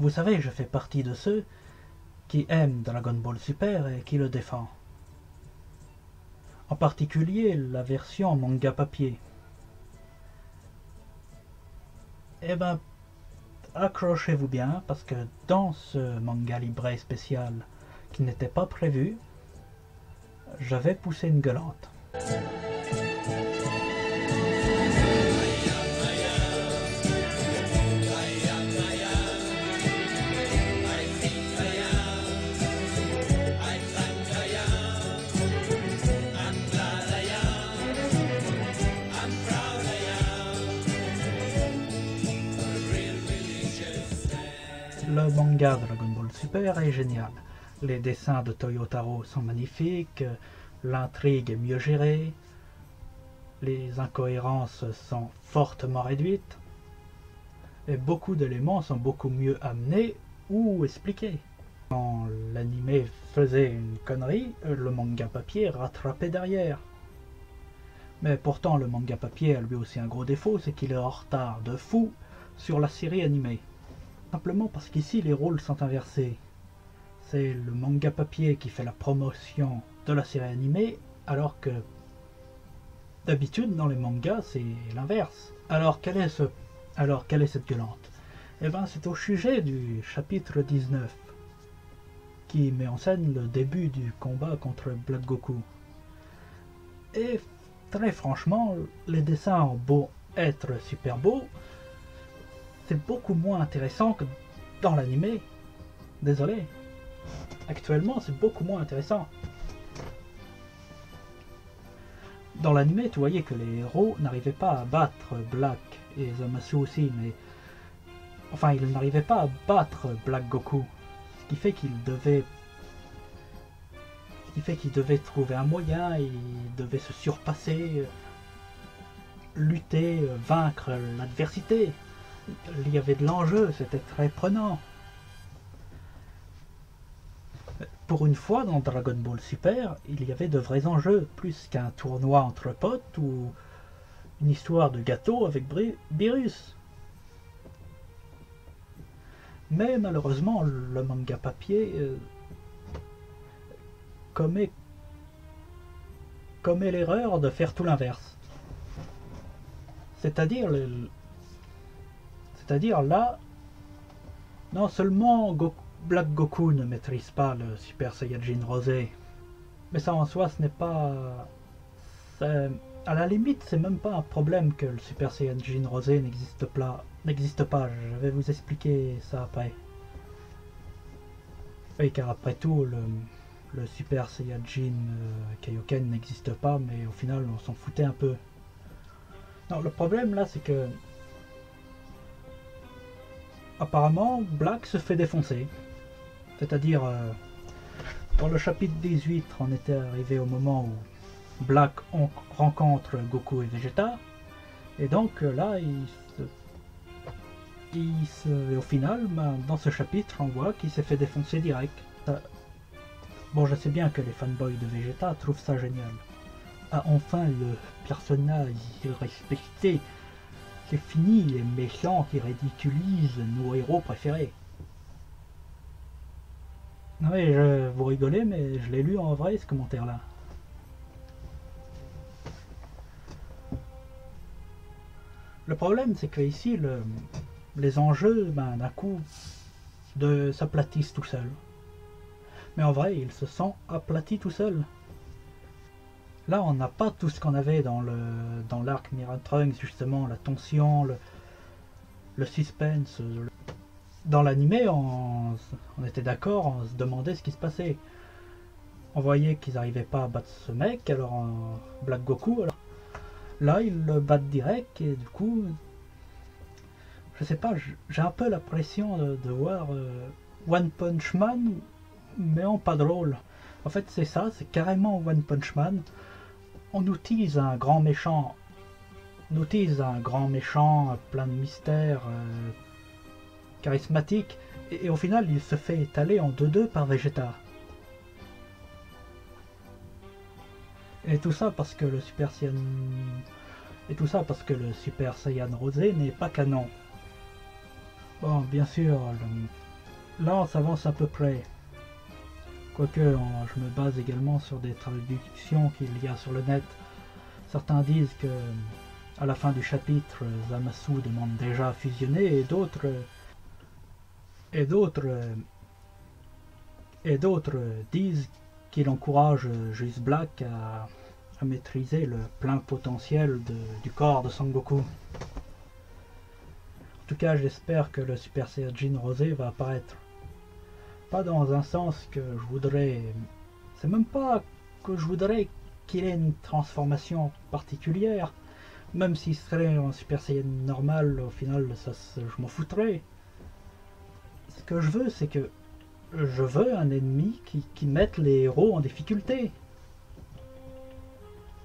Vous savez, je fais partie de ceux qui aiment Dragon Ball Super et qui le défendent. En particulier la version manga papier. Eh ben, accrochez-vous bien, parce que dans ce manga libré spécial qui n'était pas prévu, j'avais poussé une gueulante. Le manga Dragon Ball Super est génial. Les dessins de Toyotaro sont magnifiques, l'intrigue est mieux gérée, les incohérences sont fortement réduites, et beaucoup d'éléments sont beaucoup mieux amenés ou expliqués. Quand l'anime faisait une connerie, le manga papier rattrapait derrière. Mais pourtant le manga papier a lui aussi un gros défaut, c'est qu'il est en retard de fou sur la série animée. Simplement parce qu'ici les rôles sont inversés. C'est le manga papier qui fait la promotion de la série animée, alors que d'habitude dans les mangas c'est l'inverse. Alors quelle est cette gueulante? Eh bien c'est au sujet du chapitre 19, qui met en scène le début du combat contre Black Goku. Et très franchement, les dessins ont beau être super beaux, c'est beaucoup moins intéressant que dans l'animé. Désolé. Actuellement, c'est beaucoup moins intéressant. Dans l'animé, tu voyais que les héros n'arrivaient pas à battre Black, et Zamasu aussi, mais... Enfin, ils n'arrivaient pas à battre Black Goku. Ce qui fait qu'ils devaient... trouver un moyen, ils devaient se surpasser, lutter, vaincre l'adversité. Il y avait de l'enjeu, c'était très prenant. Pour une fois, dans Dragon Ball Super, il y avait de vrais enjeux, plus qu'un tournoi entre potes ou une histoire de gâteau avec Beerus. Mais malheureusement, le manga papier commet l'erreur de faire tout l'inverse. C'est-à-dire là, non seulement Black Goku ne maîtrise pas le Super Saiyajin rosé, mais ça en soi ce n'est pas... À la limite c'est même pas un problème que le Super Saiyajin rosé n'existe pas, je vais vous expliquer ça après. Oui, car après tout le Super Saiyajin Kaioken n'existe pas, mais au final on s'en foutait un peu. Non, le problème là c'est que apparemment Black se fait défoncer. C'est-à-dire dans le chapitre 18 on était arrivé au moment où Black rencontre Goku et Vegeta, et donc là au final dans ce chapitre on voit qu'il s'est fait défoncer direct. Bon, je sais bien que les fanboys de Vegeta trouvent ça génial. Ah, enfin le personnage respecté. C'est fini les méchants qui ridiculisent nos héros préférés. Non mais vous rigolez, mais je l'ai lu en vrai ce commentaire là. Le problème c'est que ici les enjeux d'un coup s'aplatissent tout seuls. Mais en vrai ils se sont aplatis tout seuls. Là on n'a pas tout ce qu'on avait dans l'arc Mirror Trunks, justement, la tension, le suspense. Dans l'animé on était d'accord, on se demandait ce qui se passait. On voyait qu'ils n'arrivaient pas à battre ce mec, alors Black Goku, alors là ils le battent direct, et du coup je sais pas, j'ai un peu l'impression de voir One Punch Man mais en pas drôle. En fait c'est ça, c'est carrément One Punch Man. On utilise un grand méchant, plein de mystères, charismatique, et au final il se fait étaler en 2-2 par Vegeta. Et tout ça parce que le Super Saiyan rosé n'est pas canon. Bon, bien sûr, là on s'avance à peu près. Quoique je me base également sur des traductions qu'il y a sur le net. Certains disent que à la fin du chapitre, Zamasu demande déjà à fusionner et d'autres disent qu'il encourage Just Black à maîtriser le plein potentiel du corps de Sangoku. En tout cas, j'espère que le Super Saiyajin rosé va apparaître. Pas dans un sens que je voudrais... C'est même pas que je voudrais qu'il ait une transformation particulière. Même s'il serait un Super Saiyan normal, au final, je m'en foutrais. Ce que je veux, c'est que je veux un ennemi qui mette les héros en difficulté.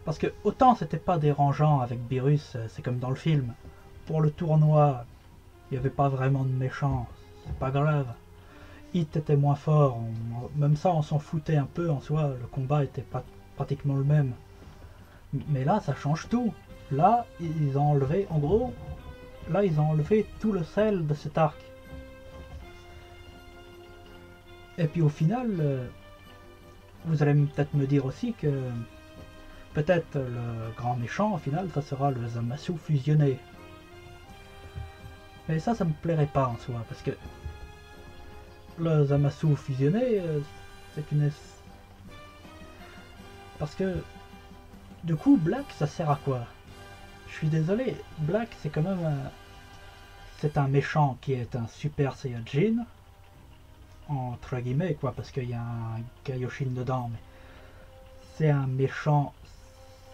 Parce que autant c'était pas dérangeant avec Beerus, c'est comme dans le film. Pour le tournoi, il n'y avait pas vraiment de méchants, c'est pas grave. Hit était moins fort, même ça on s'en foutait un peu en soi, le combat était pas pratiquement le même. Mais là ça change tout. Là ils ont enlevé, en gros, là ils ont enlevé tout le sel de cet arc. Et puis au final, vous allez peut-être me dire aussi que peut-être le grand méchant au final ça sera le Zamasu fusionné. Mais ça me plairait pas en soi, parce que le Zamasu fusionné, c'est une... Parce que, du coup, Black, ça sert à quoi? Je suis désolé, Black, c'est quand même un... C'est un méchant qui est un Super Saiyajin, entre guillemets, quoi, parce qu'il y a un Kaioshin dedans, mais... C'est un méchant...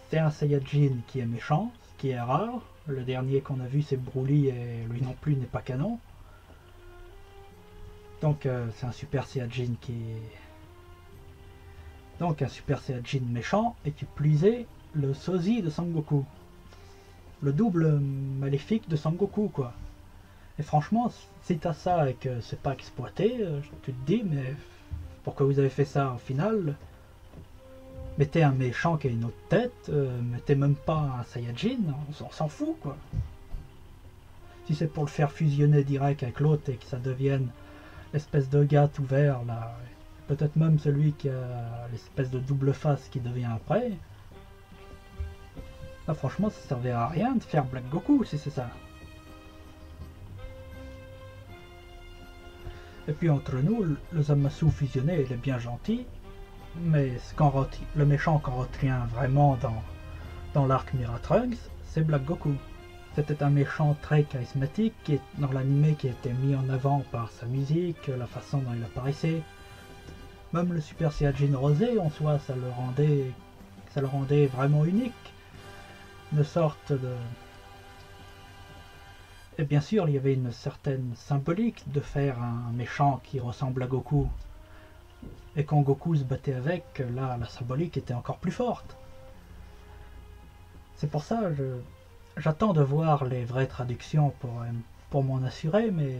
C'est un Saiyajin qui est méchant, ce qui est rare. Le dernier qu'on a vu, c'est Broly, et lui non plus n'est pas canon. Donc c'est un Super Saiyajin qui est... Donc un Super Saiyajin méchant, et qui plus est le sosie de Sangoku. Le double maléfique de Sangoku, quoi. Et franchement, si t'as ça et que c'est pas exploité, tu te dis, mais pourquoi vous avez fait ça au final? Mettez un méchant qui a une autre tête, mettez même pas un Saiyajin, on s'en fout, quoi. Si c'est pour le faire fusionner direct avec l'autre et que ça devienne l'espèce de gars tout vert là, peut-être même celui qui a l'espèce de double face qui devient après. Là franchement ça servait à rien de faire Black Goku si c'est ça. Et puis entre nous, le Zamasu fusionné il est bien gentil, mais le méchant qu'on retient vraiment dans l'arc Miratrunks, c'est Black Goku. C'était un méchant très charismatique qui est dans l'anime qui a été mis en avant par sa musique, la façon dont il apparaissait. Même le Super Saiyajin rosé en soi, ça le rendait vraiment unique. Une sorte de... Et bien sûr, il y avait une certaine symbolique de faire un méchant qui ressemble à Goku. Et quand Goku se battait avec, là, la symbolique était encore plus forte. C'est pour ça que j'attends de voir les vraies traductions pour m'en assurer, mais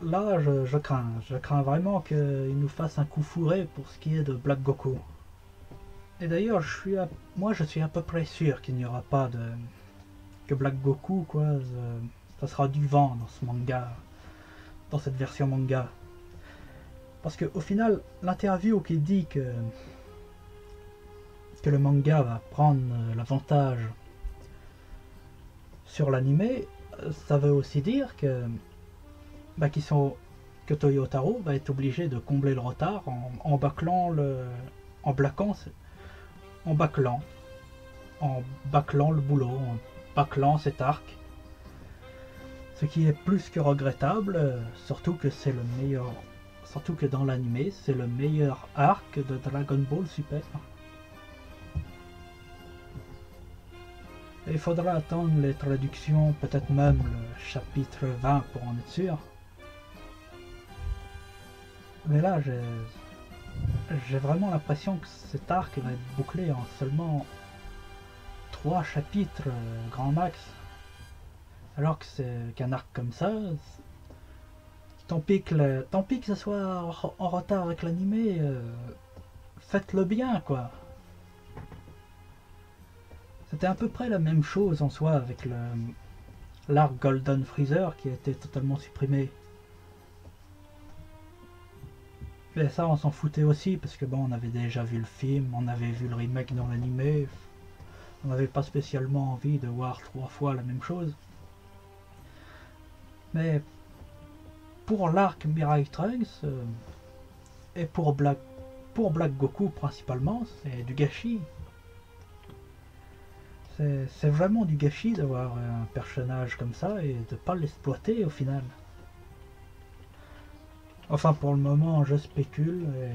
là, je crains. Je crains vraiment qu'il nous fasse un coup fourré pour ce qui est de Black Goku. Et d'ailleurs, moi, je suis à peu près sûr qu'il n'y aura pas de... que Black Goku, quoi, ça sera du vent dans ce manga, dans cette version manga. Parce qu'au final, l'interview qui dit que le manga va prendre l'avantage sur l'anime, ça veut aussi dire que que Toyotaro va être obligé de combler le retard en bâclant le boulot, en bâclant cet arc. Ce qui est plus que regrettable, surtout que dans l'anime, c'est le meilleur arc de Dragon Ball Super. Et il faudra attendre les traductions, peut-être même le chapitre 20 pour en être sûr. Mais là, j'ai vraiment l'impression que cet arc va être bouclé en seulement 3 chapitres grand max. Alors que c'est qu'un arc comme ça, tant pis que ça soit en retard avec l'animé, faites-le bien quoi. C'était à peu près la même chose en soi avec l'arc Golden Freezer qui a été totalement supprimé. Mais ça, on s'en foutait aussi, parce que bon, on avait déjà vu le film, on avait vu le remake dans l'animé. On n'avait pas spécialement envie de voir 3 fois la même chose. Mais pour l'arc Mirai Trunks et pour Black Goku principalement, c'est du gâchis. C'est vraiment du gâchis d'avoir un personnage comme ça et de pas l'exploiter au final. Enfin, pour le moment, je spécule. Et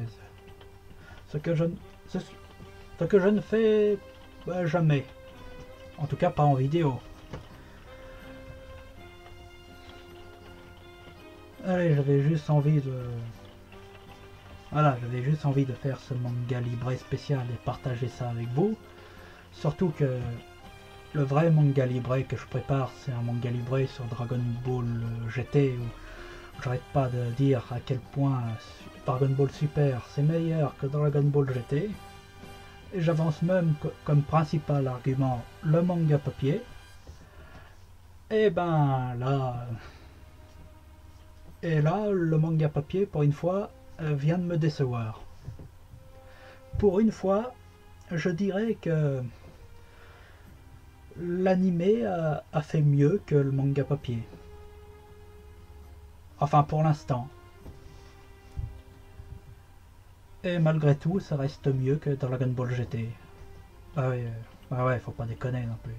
ce que je, ce que je ne fais jamais. En tout cas, pas en vidéo. Allez, j'avais juste envie de... Voilà, j'avais juste envie de faire ce manga libré spécial et partager ça avec vous. Surtout que le vrai manga libré que je prépare, c'est un manga libré sur Dragon Ball GT, où j'arrête pas de dire à quel point Dragon Ball Super c'est meilleur que Dragon Ball GT. Et j'avance même comme principal argument le manga papier. Et ben là... Et là, le manga papier, pour une fois, vient de me décevoir. Pour une fois, je dirais que l'animé a fait mieux que le manga papier. Enfin, pour l'instant. Et malgré tout, ça reste mieux que Dragon Ball GT. Ah ouais, faut pas déconner non plus.